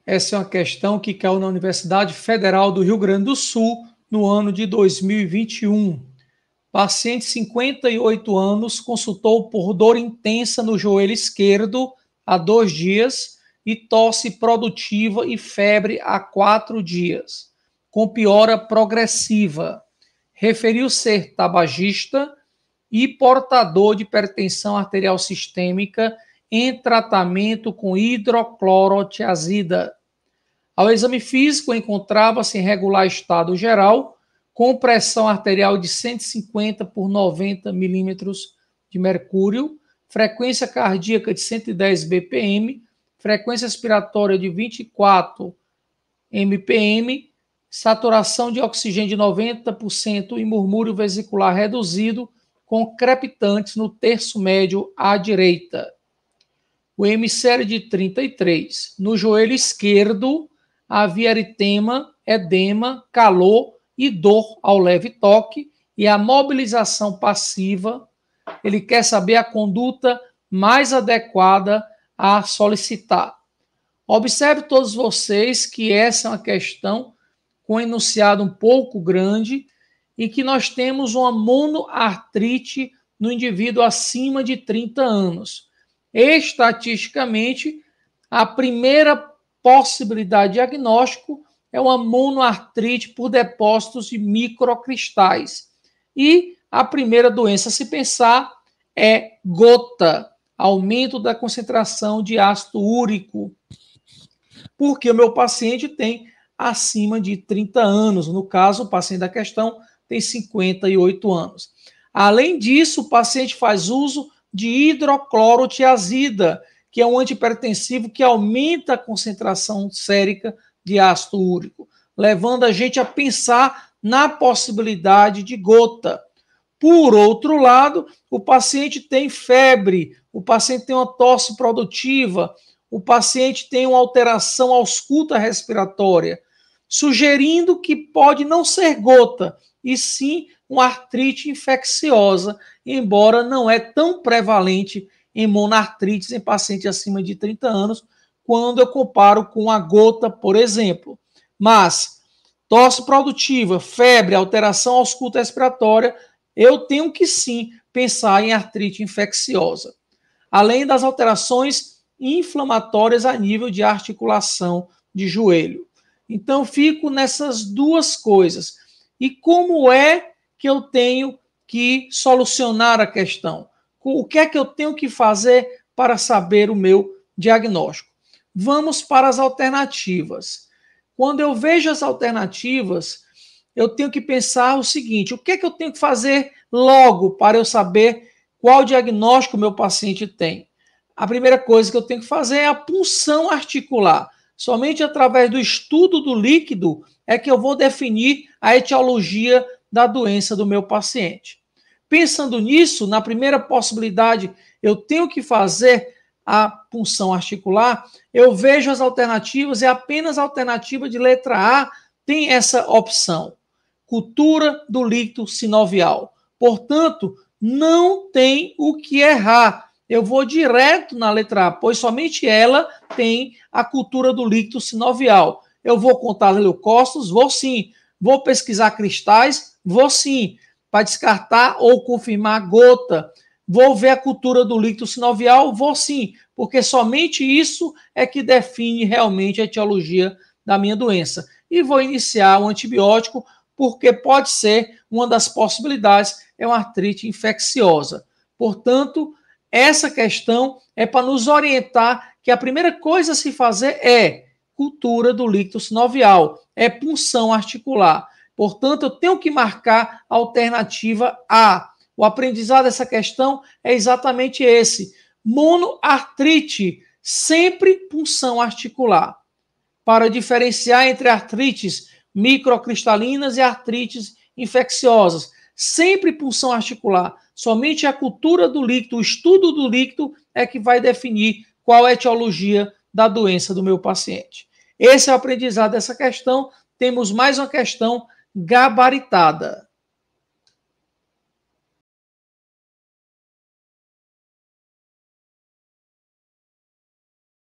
Essa é uma questão que caiu na Universidade Federal do Rio Grande do Sul no ano de 2021. Paciente de 58 anos consultou por dor intensa no joelho esquerdo há 2 dias e tosse produtiva e febre há 4 dias, com piora progressiva. Referiu ser tabagista e portador de hipertensão arterial sistêmica em tratamento com hidroclorotiazida. Ao exame físico, encontrava-se em regular estado geral, com pressão arterial de 150 por 90 milímetros de mercúrio, frequência cardíaca de 110 BPM, frequência respiratória de 24 MPM, saturação de oxigênio de 90% e murmúrio vesicular reduzido, com crepitantes no terço médio à direita. O M-série de 33. No joelho esquerdo, havia eritema, edema, calor e dor ao leve toque e a mobilização passiva. Ele quer saber a conduta mais adequada a solicitar. Observe todos vocês que essa é uma questão com enunciado um pouco grande e que nós temos uma monoartrite no indivíduo acima de 30 anos. Estatisticamente, a primeira possibilidade de diagnóstico é uma monoartrite por depósitos de microcristais. E a primeira doença a se pensar é gota, aumento da concentração de ácido úrico, porque o meu paciente tem acima de 30 anos. No caso, o paciente da questão tem 58 anos. Além disso, o paciente faz uso de hidroclorotiazida, que é um antihipertensivo que aumenta a concentração sérica de ácido úrico, levando a gente a pensar na possibilidade de gota. Por outro lado, o paciente tem febre, o paciente tem uma tosse produtiva, o paciente tem uma alteração ausculta respiratória, sugerindo que pode não ser gota, e sim uma artrite infecciosa, embora não é tão prevalente em monoartrites em pacientes acima de 30 anos, quando eu comparo com a gota, por exemplo. Mas tosse produtiva, febre, alteração ausculta respiratória, eu tenho que sim pensar em artrite infecciosa. Além das alterações inflamatórias a nível de articulação de joelho. Então, fico nessas duas coisas. E como é que eu tenho que solucionar a questão? O que é que eu tenho que fazer para saber o meu diagnóstico? Vamos para as alternativas. Quando eu vejo as alternativas, eu tenho que pensar o seguinte: o que é que eu tenho que fazer logo para eu saber qual diagnóstico o meu paciente tem? A primeira coisa que eu tenho que fazer é a punção articular. Somente através do estudo do líquido é que eu vou definir a etiologia da doença do meu paciente. Pensando nisso, na primeira possibilidade, eu tenho que fazer a punção articular, eu vejo as alternativas e apenas a alternativa de letra A tem essa opção. Cultura do líquido sinovial. Portanto, não tem o que errar. Eu vou direto na letra A, pois somente ela tem a cultura do líquido sinovial. Eu vou contar leucócitos? Vou sim. Vou pesquisar cristais? Vou sim. Para descartar ou confirmar gota. Vou ver a cultura do líquido sinovial? Vou sim, porque somente isso é que define realmente a etiologia da minha doença. E vou iniciar um antibiótico, porque pode ser uma das possibilidades, é uma artrite infecciosa. Portanto, essa questão é para nos orientar que a primeira coisa a se fazer é cultura do líquido sinovial, é punção articular. Portanto, eu tenho que marcar a alternativa A. O aprendizado dessa questão é exatamente esse. Monoartrite, sempre punção articular. Para diferenciar entre artrites microcristalinas e artrites infecciosas, sempre punção articular. Somente a cultura do líquido, o estudo do líquido é que vai definir qual é a etiologia da doença do meu paciente. Esse é o aprendizado dessa questão. Temos mais uma questão gabaritada.